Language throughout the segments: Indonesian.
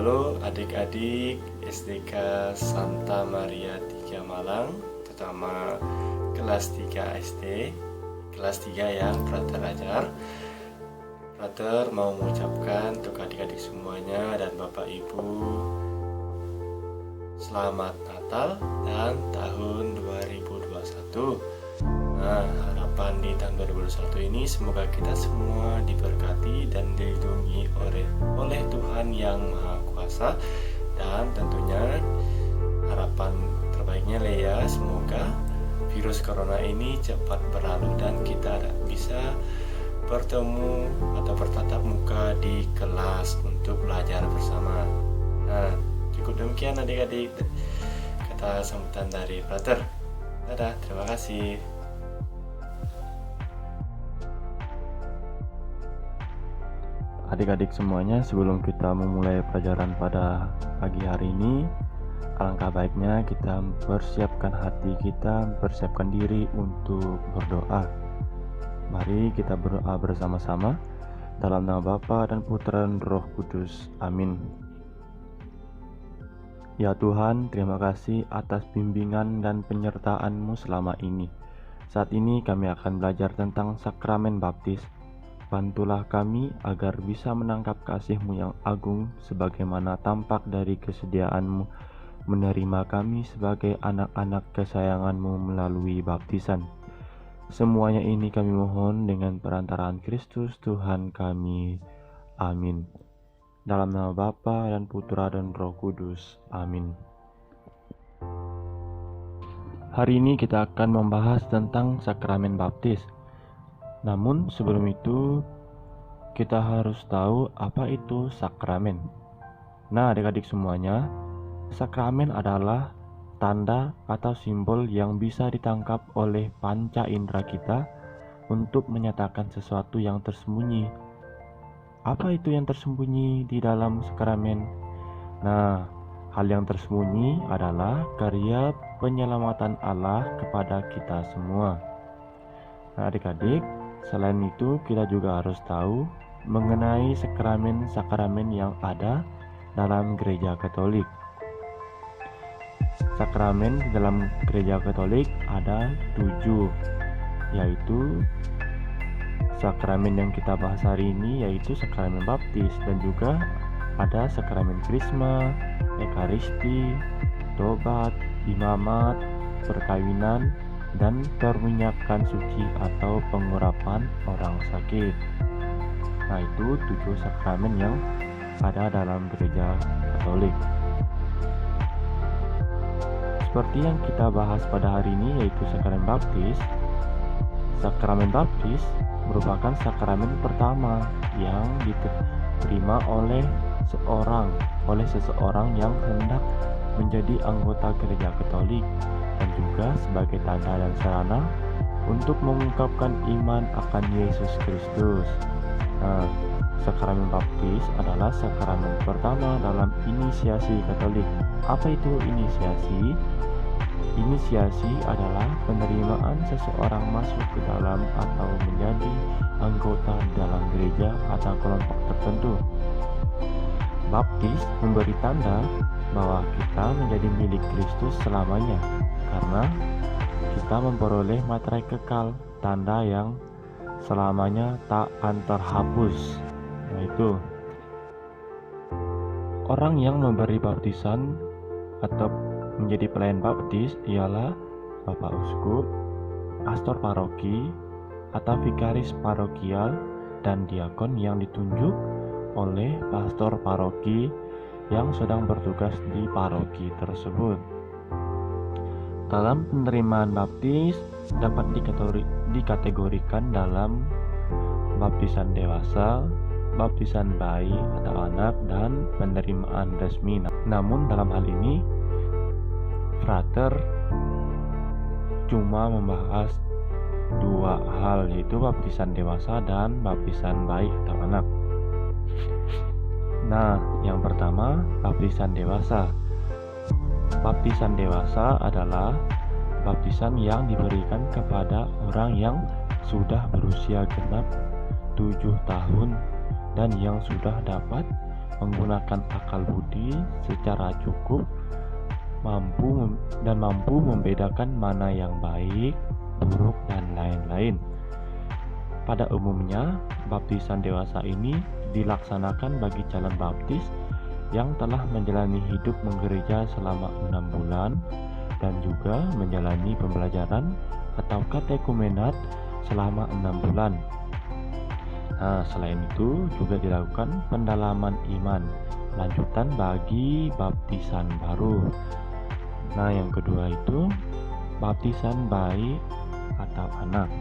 Halo adik-adik SDK Santa Maria 3 Malang, terutama kelas 3 SD, kelas 3 yang Frater ajar. Frater mau mengucapkan untuk adik-adik semuanya dan Bapak Ibu selamat Natal dan tahun 2021. Nah, harapan di tahun 2021 ini semoga kita semua diberkati dan dilindungi oleh Tuhan yang Maha Kuasa. Dan tentunya harapan terbaiknya Lea, semoga virus corona ini cepat berlalu dan kita bisa bertemu atau bertatap muka di kelas untuk belajar bersama. Nah, cukup demikian adik-adik kata sambutan dari Frater. Dadah, terima kasih. Adik-adik semuanya, sebelum kita memulai pelajaran pada pagi hari ini, alangkah baiknya kita mempersiapkan hati kita, mempersiapkan diri untuk berdoa. Mari kita berdoa bersama-sama dalam nama Bapa dan Putra dan Roh Kudus. Amin. Ya Tuhan, terima kasih atas bimbingan dan penyertaan-Mu selama ini. Saat ini kami akan belajar tentang sakramen baptis. Bantulah kami agar bisa menangkap kasih-Mu yang agung sebagaimana tampak dari kesediaan-Mu menerima kami sebagai anak-anak kesayangan-Mu melalui baptisan. Semuanya ini kami mohon dengan perantaraan Kristus Tuhan kami. Amin. Dalam nama Bapa dan Putra dan Roh Kudus. Amin. Hari ini kita akan membahas tentang sakramen baptis. Namun sebelum itu kita harus tahu apa itu sakramen. Nah, adik-adik semuanya, sakramen adalah tanda atau simbol yang bisa ditangkap oleh panca indera kita untuk menyatakan sesuatu yang tersembunyi. Apa itu yang tersembunyi di dalam sakramen? Nah, hal yang tersembunyi adalah karya penyelamatan Allah kepada kita semua. Nah, adik-adik, selain itu kita juga harus tahu mengenai sakramen-sakramen yang ada dalam gereja Katolik. Sakramen di dalam gereja Katolik ada 7, yaitu sakramen yang kita bahas hari ini yaitu sakramen baptis, dan juga ada sakramen krisma, ekaristi, tobat, imamat, perkawinan, dan perminyakan suci atau pengurapan orang sakit. Nah, itu 7 sakramen yang ada dalam gereja Katolik. Seperti yang kita bahas pada hari ini yaitu sakramen baptis. Sakramen baptis merupakan sakramen pertama yang diterima oleh seseorang yang hendak menjadi anggota gereja Katolik, dan juga sebagai tanda dan sarana untuk mengungkapkan iman akan Yesus Kristus. Nah, sakramen baptis adalah sakramen pertama dalam inisiasi Katolik. Apa itu inisiasi? Inisiasi adalah penerimaan seseorang masuk ke dalam atau menjadi anggota dalam gereja atau kelompok tertentu. Baptis memberi tanda bahwa kita menjadi milik Kristus selamanya, karena kita memperoleh materai kekal, tanda yang selamanya tak akan terhapus. Yaitu orang yang memberi baptisan atau menjadi pelayan baptis ialah Bapak Uskup, pastor paroki, atau vikaris parokial, dan diakon yang ditunjuk oleh pastor paroki yang sedang bertugas di paroki tersebut. Dalam penerimaan baptis dapat dikategorikan dalam baptisan dewasa, baptisan bayi atau anak, dan penerimaan resmi. Namun dalam hal ini Frater cuma membahas 2 hal, yaitu baptisan dewasa dan baptisan bayi atau anak. Nah, yang pertama, baptisan dewasa. Baptisan dewasa adalah baptisan yang diberikan kepada orang yang sudah berusia genap 7 tahun dan yang sudah dapat menggunakan akal budi secara cukup, mampu membedakan mana yang baik, buruk, dan lain-lain. Pada umumnya, baptisan dewasa ini dilaksanakan bagi calon baptis yang telah menjalani hidup menggereja selama 6 bulan dan juga menjalani pembelajaran atau katekumenat selama 6 bulan. Nah, selain itu juga dilakukan pendalaman iman lanjutan bagi baptisan baru. Nah, yang kedua itu baptisan bayi atau anak.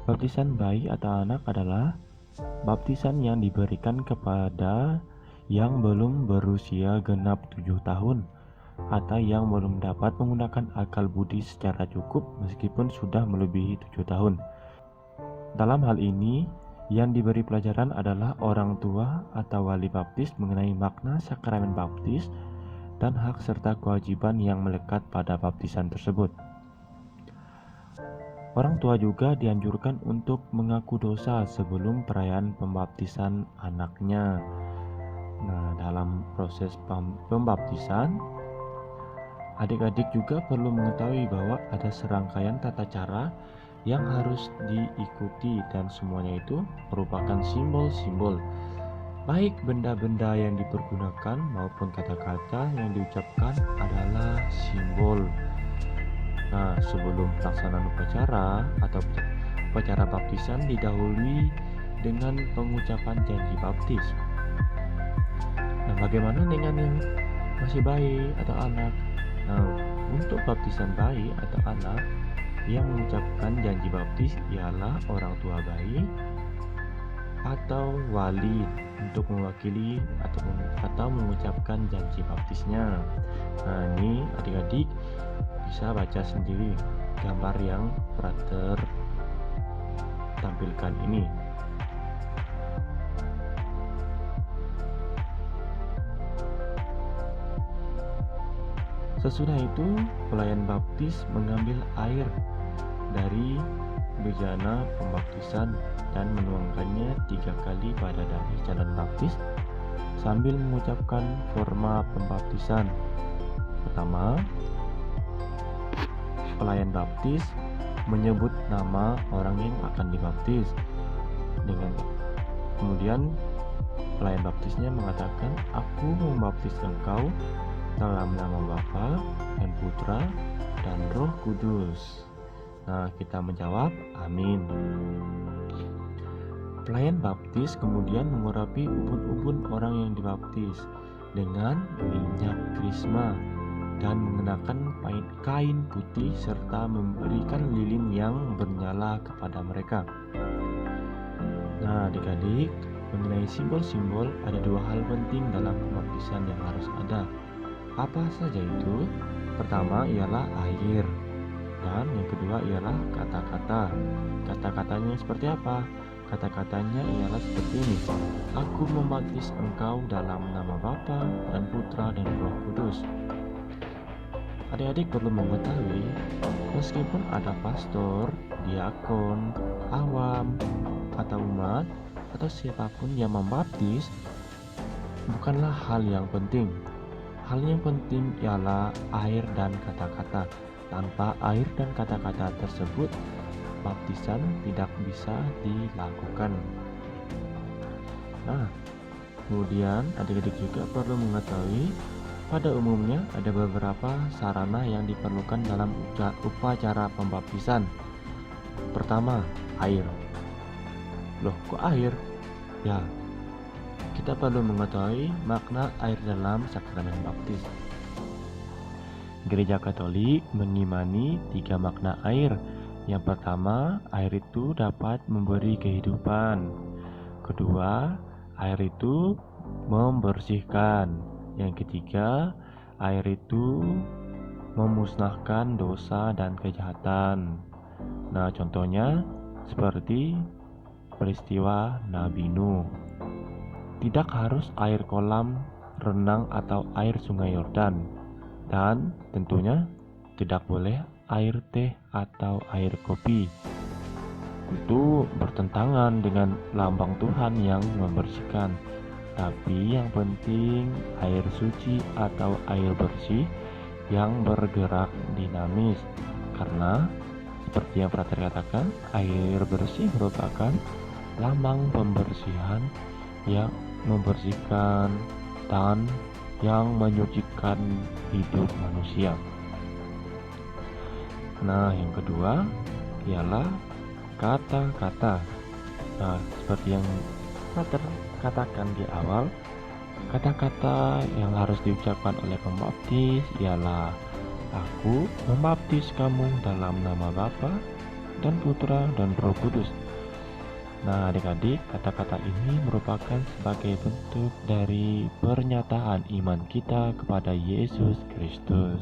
Baptisan bayi atau anak adalah baptisan yang diberikan kepada yang belum berusia genap 7 tahun atau yang belum dapat menggunakan akal budi secara cukup meskipun sudah melebihi 7 tahun. Dalam hal ini, yang diberi pelajaran adalah orang tua atau wali baptis mengenai makna sakramen baptis dan hak serta kewajiban yang melekat pada baptisan tersebut. Orang tua juga dianjurkan untuk mengaku dosa sebelum perayaan pembaptisan anaknya. Nah, dalam proses pembaptisan, adik-adik juga perlu mengetahui bahwa ada serangkaian tata cara yang harus diikuti dan semuanya itu merupakan simbol-simbol, baik benda-benda yang dipergunakan maupun kata-kata yang diucapkan adalah simbol. Nah, sebelum pelaksanaan upacara atau upacara baptisan didahului dengan pengucapan janji baptis. Nah, bagaimana dengan yang masih bayi atau anak? Nah, untuk baptisan bayi atau anak, yang mengucapkan janji baptis ialah orang tua bayi atau wali untuk mewakili atau mengucapkan janji baptisnya. Nah, ini adik-adik bisa baca sendiri gambar yang brother tampilkan ini. Sesudah itu, pelayan baptis mengambil air dari bejana pembaptisan dan menuangkannya 3 kali pada dahi calon baptis sambil mengucapkan forma pembaptisan. Pertama, pelayan baptis menyebut nama orang yang akan dibaptis. Kemudian pelayan baptisnya mengatakan, "Aku membaptis engkau dalam nama Bapa dan Putra dan Roh Kudus." Nah, kita menjawab amin. Pelayan baptis kemudian mengurapi ubun-ubun orang yang dibaptis dengan minyak krisma dan mengenakan kain putih serta memberikan lilin yang bernyala kepada mereka. Nah, adik-adik, mengenai simbol-simbol ada 2 hal penting dalam pembaptisan yang harus ada. Apa saja itu? Pertama ialah air, dan yang kedua ialah kata-kata. Kata-katanya seperti apa? Kata-katanya ialah seperti ini: "Aku membaptis engkau dalam nama Bapa dan Putra dan Roh Kudus." Adik-adik perlu mengetahui, meskipun ada pastor, diakon, awam, atau umat, atau siapapun yang membaptis, bukanlah hal yang penting. Hal yang penting ialah air dan kata-kata. Tanpa air dan kata-kata tersebut, baptisan tidak bisa dilakukan. Nah, kemudian adik-adik juga perlu mengetahui, pada umumnya ada beberapa sarana yang diperlukan dalam upacara pembaptisan. Pertama, air. Loh, kok air? Ya, kita perlu mengetahui makna air dalam sakramen baptis. Gereja Katolik mengimani 3 makna air. Yang pertama, air itu dapat memberi kehidupan. Kedua, air itu membersihkan. Yang ketiga, air itu memusnahkan dosa dan kejahatan. Nah, contohnya seperti peristiwa Nabi Nuh. Tidak harus air kolam renang atau air sungai Yordan, dan tentunya tidak boleh air teh atau air kopi. Itu bertentangan dengan lambang Tuhan yang membersihkan. tapi yang penting air suci atau air bersih yang bergerak dinamis. Karena seperti yang Frater katakan, air bersih merupakan lambang pembersihan yang membersihkan dan yang menyucikan hidup manusia. Nah, yang kedua ialah kata-kata. Nah, seperti yang Frater katakan di awal, kata-kata yang harus diucapkan oleh pembaptis ialah, "Aku membaptis kamu dalam nama Bapa dan Putra dan Roh Kudus." Nah, adik-adik, kata-kata ini merupakan sebagai bentuk dari pernyataan iman kita kepada Yesus Kristus.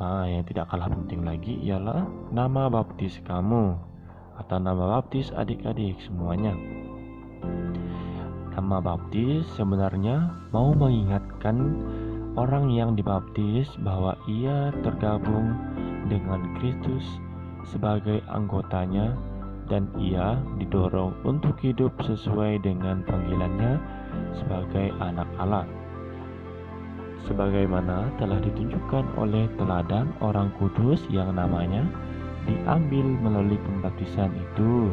Nah, yang tidak kalah penting lagi ialah nama baptis kamu atau nama baptis adik-adik semuanya. Nama baptis sebenarnya mau mengingatkan orang yang dibaptis bahwa ia tergabung dengan Kristus sebagai anggotanya dan ia didorong untuk hidup sesuai dengan panggilannya sebagai anak Allah, sebagaimana telah ditunjukkan oleh teladan orang kudus yang namanya diambil melalui pembaptisan itu.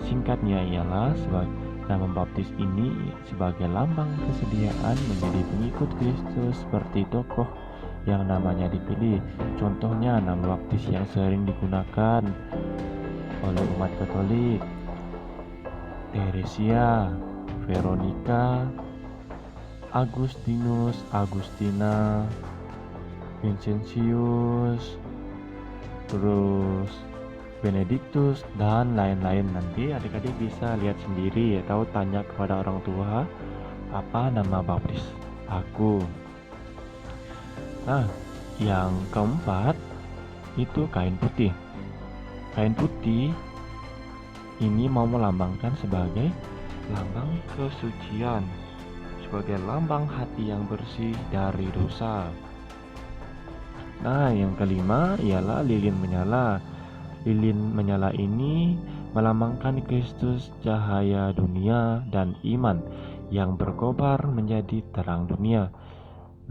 Singkatnya ialah nama baptis ini sebagai lambang kesediaan menjadi pengikut Kristus seperti tokoh yang namanya dipilih. Contohnya nama baptis yang sering digunakan oleh umat Katolik: Teresia, Veronica, Agustinus, Agustina, Vincentius, terus Benedictus, dan lain-lain. Nanti adik-adik bisa lihat sendiri atau tanya kepada orang tua, apa nama baptis aku. Nah, yang keempat itu kain putih. Kain putih ini mau melambangkan sebagai lambang kesucian, sebagai lambang hati yang bersih dari dosa. Nah, yang kelima ialah lilin menyala. Lilin menyala ini melambangkan Kristus, cahaya dunia dan iman yang berkobar menjadi terang dunia.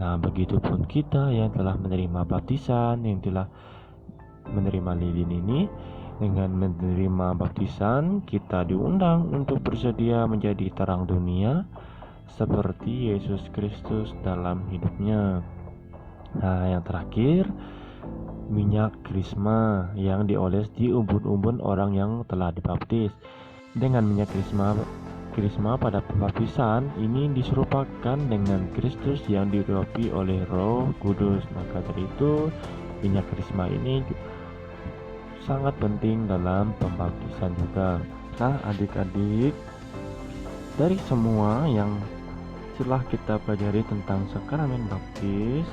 Nah, begitupun kita yang telah menerima baptisan, yang telah menerima lilin ini. Dengan menerima baptisan, kita diundang untuk bersedia menjadi terang dunia seperti Yesus Kristus dalam hidupnya. Nah, yang terakhir, minyak krisma yang dioles di umbun-umbun orang yang telah dibaptis. Dengan minyak krisma pada pembaptisan ini diserupakan dengan Kristus yang diurapi oleh Roh Kudus. Maka dari itu, minyak krisma ini sangat penting dalam pembaptisan juga. Nah, adik-adik, dari semua yang telah kita pelajari tentang sakramen baptis,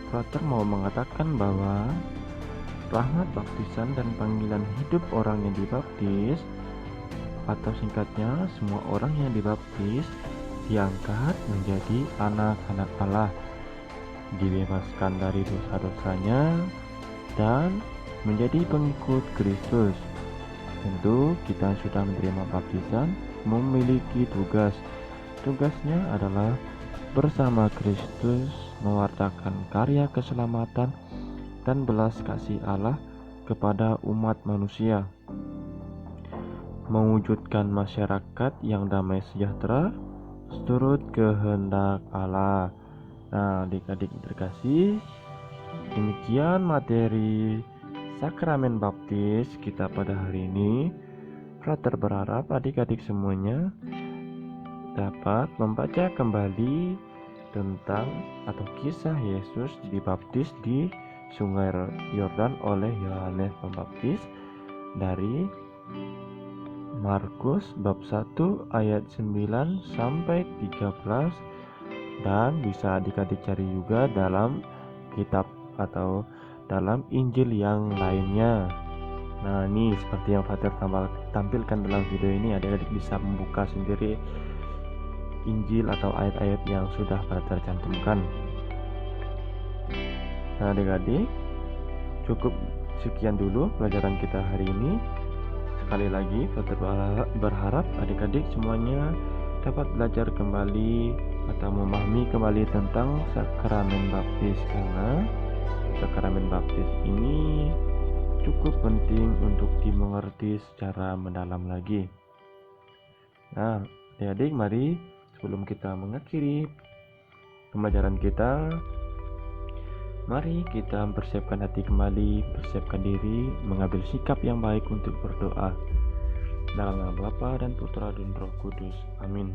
Frater mau mengatakan bahwa rahmat baptisan dan panggilan hidup orang yang dibaptis, atau singkatnya semua orang yang dibaptis, diangkat menjadi anak-anak Allah, dibebaskan dari dosa-dosanya dan menjadi pengikut Kristus. Tentu kita sudah menerima baptisan memiliki tugas. Tugasnya adalah bersama Kristus mewartakan karya keselamatan dan belas kasih Allah kepada umat manusia, mewujudkan masyarakat yang damai sejahtera seturut kehendak Allah. Nah, adik-adik terkasih, demikian materi sakramen baptis kita pada hari ini. Frater berharap adik-adik semuanya dapat membaca kembali tentang atau kisah Yesus dibaptis di Sungai Yordan oleh Yohanes Pembaptis dari Markus bab 1 ayat 9 sampai 13, dan bisa adik-adik cari juga dalam kitab atau dalam Injil yang lainnya. Nah, ini seperti yang Frater tampilkan dalam video ini, adik-adik bisa membuka sendiri Injil atau ayat-ayat yang sudah Frater cantumkan. Nah, adik-adik, cukup sekian dulu pelajaran kita hari ini. Sekali lagi Frater berharap adik-adik semuanya dapat belajar kembali atau memahami kembali tentang sakramen baptis, karena sakramen baptis ini cukup penting untuk dimengerti secara mendalam lagi. Nah, adik-adik, mari sebelum kita mengakhiri pembelajaran kita, mari kita mempersiapkan hati kembali, persiapkan diri, mengambil sikap yang baik untuk berdoa. Dalam nama Bapa dan Putra dan Roh Kudus. Amin.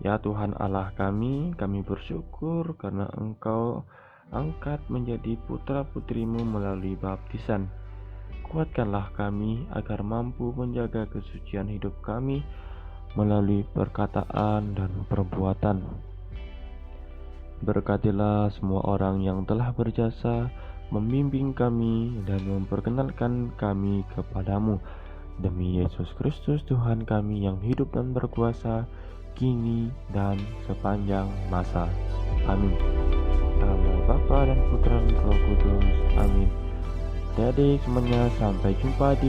Ya Tuhan Allah kami bersyukur karena Engkau angkat menjadi putra-putrimu melalui baptisan. Kuatkanlah kami agar mampu menjaga kesucian hidup kami melalui perkataan dan perbuatan. Berkatilah semua orang yang telah berjasa membimbing kami dan memperkenalkan kami kepadamu. Demi Yesus Kristus Tuhan kami yang hidup dan berkuasa kini dan sepanjang masa. Amin. Dalam nama Bapa dan Putra dan Roh Kudus. Amin. Adik-adik semuanya, sampai jumpa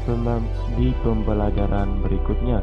di pembelajaran berikutnya.